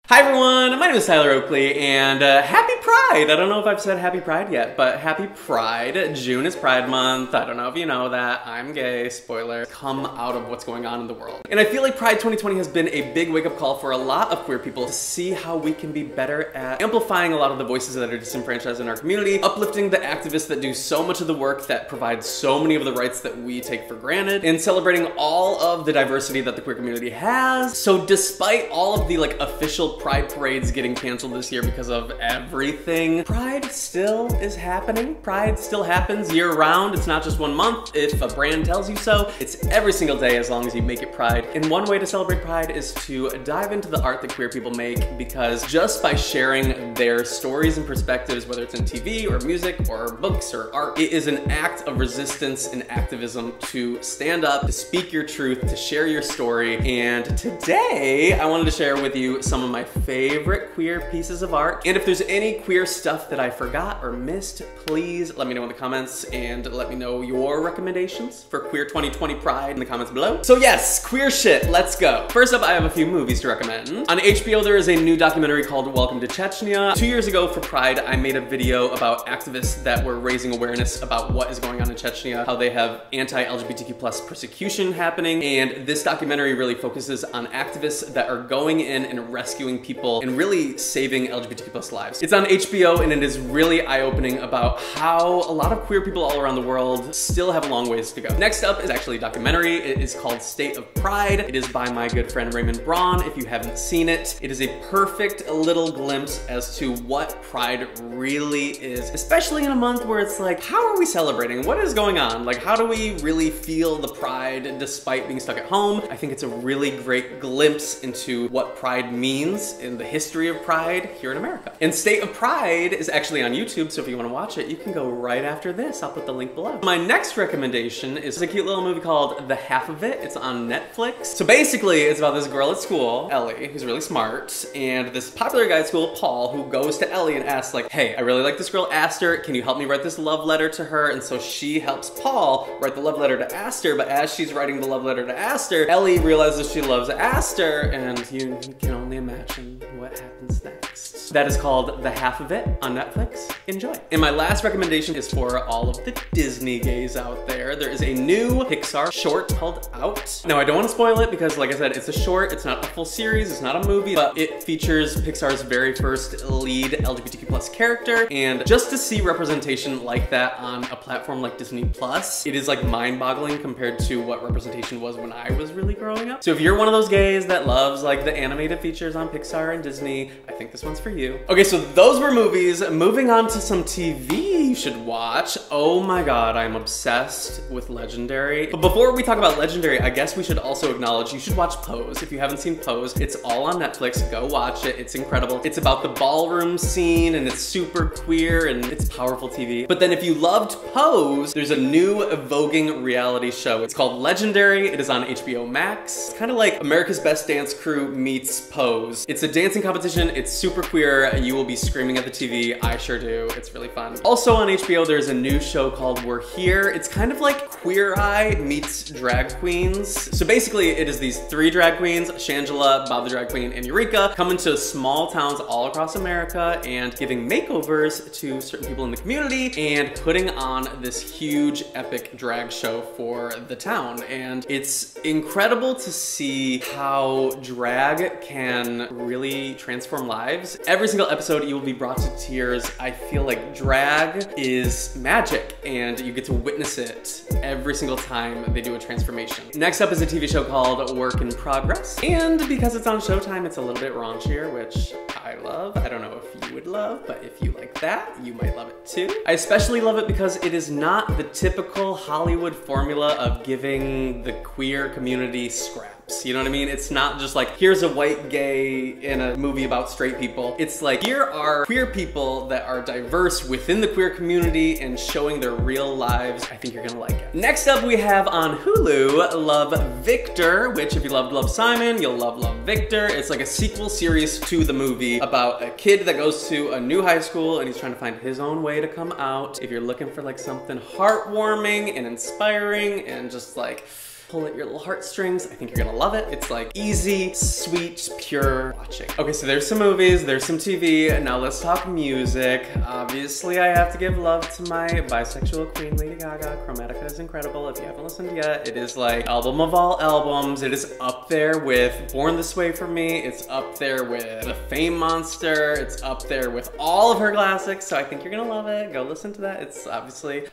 Hi everyone, my name is Tyler Oakley, and happy Pride! I don't know if I've said happy Pride yet, but happy Pride. June is Pride Month. I don't know if you know that. I'm gay, spoiler. Come out of what's going on in the world. And I feel like Pride 2020 has been a big wake-up call for a lot of queer people to see how we can be better at amplifying a lot of the voices that are disenfranchised in our community, uplifting the activists that do so much of the work that provide so many of the rights that we take for granted, and celebrating all of the diversity that the queer community has. So despite all of the official Pride parades getting canceled this year because of everything, Pride still is happening. Pride still happens year round. It's not just 1 month if a brand tells you so. It's every single day as long as you make it Pride. And one way to celebrate Pride is to dive into the art that queer people make, because just by sharing their stories and perspectives, whether it's in TV or music or books or art, it is an act of resistance and activism to stand up, to speak your truth, to share your story. And today I wanted to share with you some of my favorite queer pieces of art. And if there's any queer stuff that I forgot or missed, please let me know in the comments, and let me know your recommendations for Queer 2020 Pride in the comments below. So yes, queer shit, let's go. First up, I have a few movies to recommend. On HBO, there is a new documentary called Welcome to Chechnya. 2 years ago for Pride, I made a video about activists that were raising awareness about what is going on in Chechnya, how they have anti-LGBTQ+ persecution happening, and this documentary really focuses on activists that are going in and rescuing people and really saving LGBTQ+ lives. It's on HBO, and it is really eye-opening about how a lot of queer people all around the world still have a long ways to go. Next up is actually a documentary. It is called State of Pride. It is by my good friend Raymond Braun. If you haven't seen it, it is a perfect little glimpse as to what Pride really is, especially in a month where it's like, how are we celebrating? What is going on? Like, how do we really feel the Pride despite being stuck at home? I think it's a really great glimpse into what Pride means in the history of Pride here in America. And State of Pride is actually on YouTube, so if you want to watch it, you can go right after this. I'll put the link below. My next recommendation is a cute little movie called The Half of It. It's on Netflix. So basically, it's about this girl at school, Ellie, who's really smart, and this popular guy at school, Paul, who goes to Ellie and asks like, hey, I really like this girl, Aster. Can you help me write this love letter to her? And so she helps Paul write the love letter to Aster, but as she's writing the love letter to Aster, Ellie realizes she loves Aster, and you can only imagine what happens next. That is called The Half of It on Netflix. Enjoy. And my last recommendation is for all of the Disney gays out there. There is a new Pixar short called Out. Now, I don't want to spoil it because, like I said, it's a short, it's not a full series, it's not a movie, but it features Pixar's very first lead LGBTQ+ character. And just to see representation like that on a platform like Disney Plus, it is like mind-boggling compared to what representation was when I was really growing up. So if you're one of those gays that loves like the animated features on Pixar and Disney, I think this one's for you. Okay, so those were movies. Moving on to some TV you should watch. Oh my god, I'm obsessed with Legendary. But before we talk about Legendary, I guess we should also acknowledge you should watch Pose. If you haven't seen Pose, it's all on Netflix. Go watch it. It's incredible. It's about the ballroom scene, and it's super queer, and it's powerful TV. But then if you loved Pose, there's a new voguing reality show. It's called Legendary. It is on HBO Max. It's kind of like America's Best Dance Crew meets Pose. It's a dancing competition. It's super queer. You will be screaming at the TV. I sure do. It's really fun. Also on HBO, there's a new show called We're Here. It's kind of like Queer Eye meets drag queens. So basically, it is these 3 drag queens, Shangela, Bob the Drag Queen, and Eureka, coming to small towns all across America and giving makeovers to certain people in the community and putting on this huge epic drag show for the town. And it's incredible to see how drag can really transform lives. Every single episode, you will be brought to tears. I feel like drag is magic, and you get to witness it every single time they do a transformation. Next up is a TV show called Work in Progress. And because it's on Showtime, it's a little bit raunchier, which I love. I don't know if you would love, but if you like that, you might love it too. I especially love it because it is not the typical Hollywood formula of giving the queer community scraps. You know what I mean? It's not just like, here's a white gay in a movie about straight people. It's like, here are queer people that are diverse within the queer community and showing their real lives. I think you're gonna like it. Next up, we have on Hulu, Love, Victor, which if you loved Love, Simon, you'll love Love, Victor. It's like a sequel series to the movie about a kid that goes to a new high school and he's trying to find his own way to come out. If you're looking for like something heartwarming and inspiring and just like pull at your little heartstrings. I think you're gonna love it. It's like easy, sweet, pure watching. Okay, so there's some movies, there's some TV. Now let's talk music. Obviously, I have to give love to my bisexual queen, Lady Gaga. Chromatica is incredible. If you haven't listened yet, it is like album of all albums. It is up there with Born This Way for me. It's up there with The Fame Monster. It's up there with all of her classics. So I think you're gonna love it. Go listen to that. It's obviously...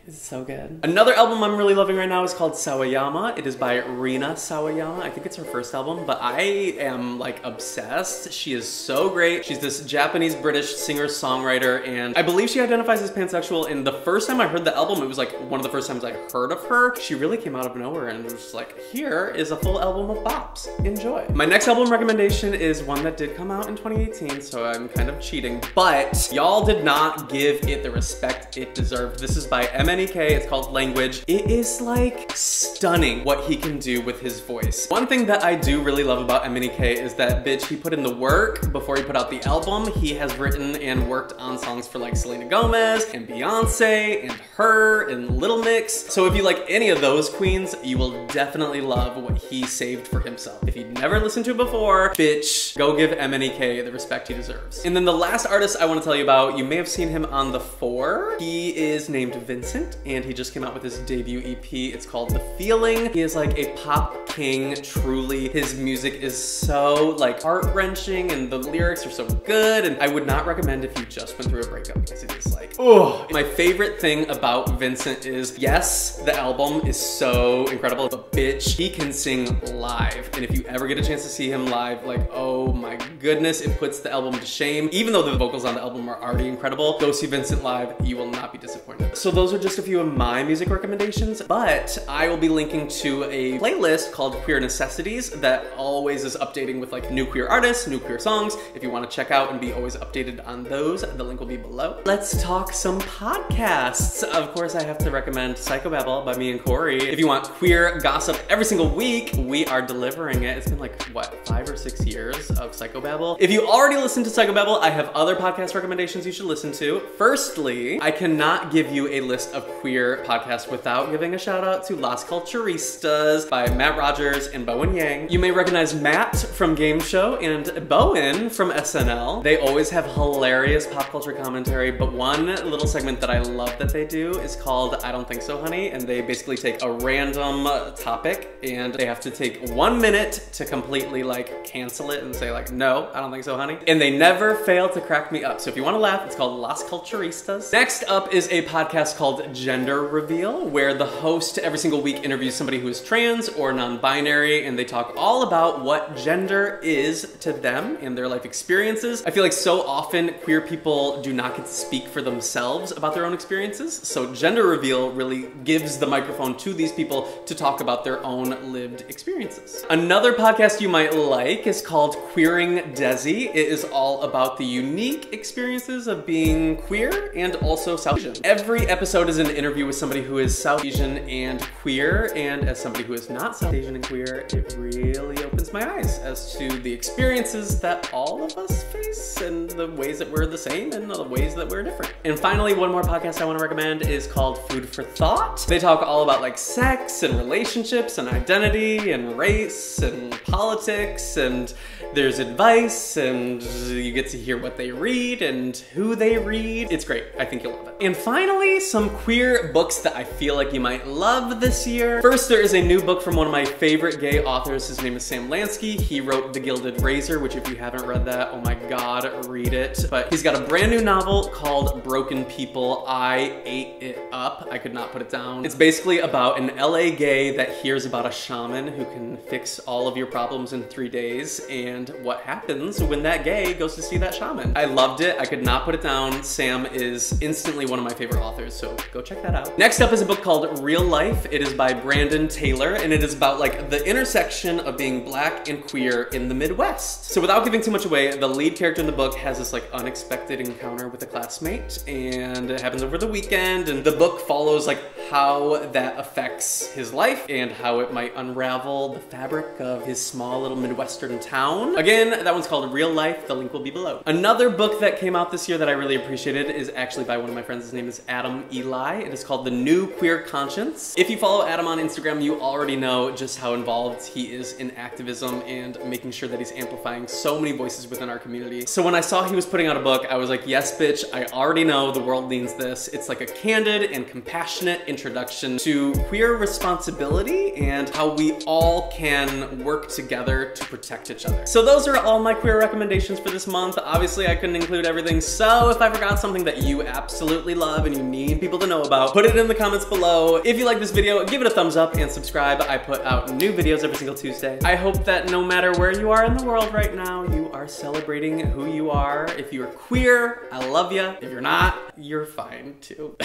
It's so good. Another album I'm really loving right now is called Sawayama. It is by Rina Sawayama. I think it's her first album, but I am like obsessed. She is so great. She's this Japanese-British singer-songwriter, and I believe she identifies as pansexual. And the first time I heard the album, it was like one of the first times I heard of her. She really came out of nowhere and was just like, here is a full album of bops. Enjoy. My next album recommendation is one that did come out in 2018, so I'm kind of cheating, but y'all did not give it the respect it deserved. This is by MNEK. It's called Language. It is like stunning what he can do with his voice. One thing that I do really love about MNEK is that bitch, he put in the work before he put out the album. He has written and worked on songs for like Selena Gomez and Beyonce and Her and Little Mix. So if you like any of those queens, you will definitely love what he saved for himself. If you've never listened to it before, bitch, go give MNEK the respect he deserves. And then the last artist I want to tell you about, you may have seen him on The Four. He is named Vincent, and he just came out with his debut EP. It's called The Feeling. He is like a pop king, truly. His music is so like heart-wrenching and the lyrics are so good, and I would not recommend if you just went through a breakup because it is like, oh. My favorite thing about Vincent is, yes, the album is so incredible, but bitch, he can sing live. And if you ever get a chance to see him live, like, oh my goodness, it puts the album to shame. Even though the vocals on the album are already incredible, go see Vincent live, you will not be disappointed. So those are just a few of my music recommendations, but I will be linking to a playlist called Queer Necessities that always is updating with like new queer artists, new queer songs. If you want to check out and be always updated on those, the link will be below. Let's talk some podcasts. Of course, I have to recommend Psychobabble by me and Corey. If you want queer gossip every single week, we are delivering it. It's been like, what, 5 or 6 years of Psychobabble. If you already listened to Psychobabble, I have other podcast recommendations you should listen to. Firstly, I cannot give you a list of queer podcasts without giving a shout out to Las Culturistas by Matt Rogers and Bowen Yang. You may recognize Matt from Game Show and Bowen from SNL. They always have hilarious pop culture commentary, but one little segment that I love that they do is called I Don't Think So Honey, and they basically take a random topic and they have to take 1 minute to completely like cancel it and say like, no, I don't think so, honey. And they never fail to crack me up. So if you want to laugh, it's called Las Culturistas. Next up is a podcast called Gender Reveal, where the host every single week interviews somebody who is trans or non-binary, and they talk all about what gender is to them and their life experiences. I feel like so often queer people do not get to speak for themselves about their own experiences, so Gender Reveal really gives the microphone to these people to talk about their own lived experiences. Another podcast you might like is called Queering DESI. It is all about the unique experiences of being queer and also South Asian. Every episode is an interview with somebody who is South Asian and queer, and as somebody who is not South Asian and queer, it really opens my eyes as to the experiences that all of us face and the ways that we're the same and the ways that we're different. And finally, one more podcast I want to recommend is called Food for Thought. They talk all about like sex and relationships and identity and race and politics, and there's advice, and you get to hear what they read and who they read. It's great. I think you'll love it. And finally, some queer books that I feel like you might love this year. First, there is a new book from one of my favorite gay authors. His name is Sam LANSKY. He wrote The Gilded Razor, which if you haven't read that, oh my God, read it. But he's got a brand new novel called Broken People. I ate it up. I could not put it down. It's basically about an LA gay that hears about a shaman who can fix all of your problems in 3 days, and what happens when that gay goes to see that shaman. I loved it. I could not put it down. Sam is instantly one of my favorite authors, so go check that out. Next up is a book called Real Life. It is by Brandon Taylor, and it is about like the intersection of being Black and queer in the Midwest. So without giving too much away, the lead character in the book has this like unexpected encounter with a classmate, and it happens over the weekend, and the book follows like how that affects his life and how it might unravel the fabric of his small little Midwestern town. one. Again, that one's called Real Life. The link will be below. Another book that came out this year that I really appreciated is actually by one of my friends. His name is Adam Eli. It is called The New Queer Conscience. If you follow Adam on Instagram, you already know just how involved he is in activism and making sure that he's amplifying so many voices within our community. So when I saw he was putting out a book, I was like, yes, bitch, I already know the world needs this. It's like a candid and compassionate introduction to queer responsibility and how we all can work together to protect each other. So those are all my queer recommendations for this month. Obviously, I couldn't include everything, so if I forgot something that you absolutely love and you need people to know about, put it in the comments below. If you like this video, give it a thumbs up and subscribe. I put out new videos every single Tuesday. I hope that no matter where you are in the world right now, you are celebrating who you are. If you're queer, I love you. If you're not, you're fine too.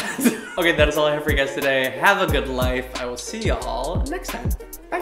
Okay, that is all I have for you guys today. Have a good life. I will see y'all next time. Bye.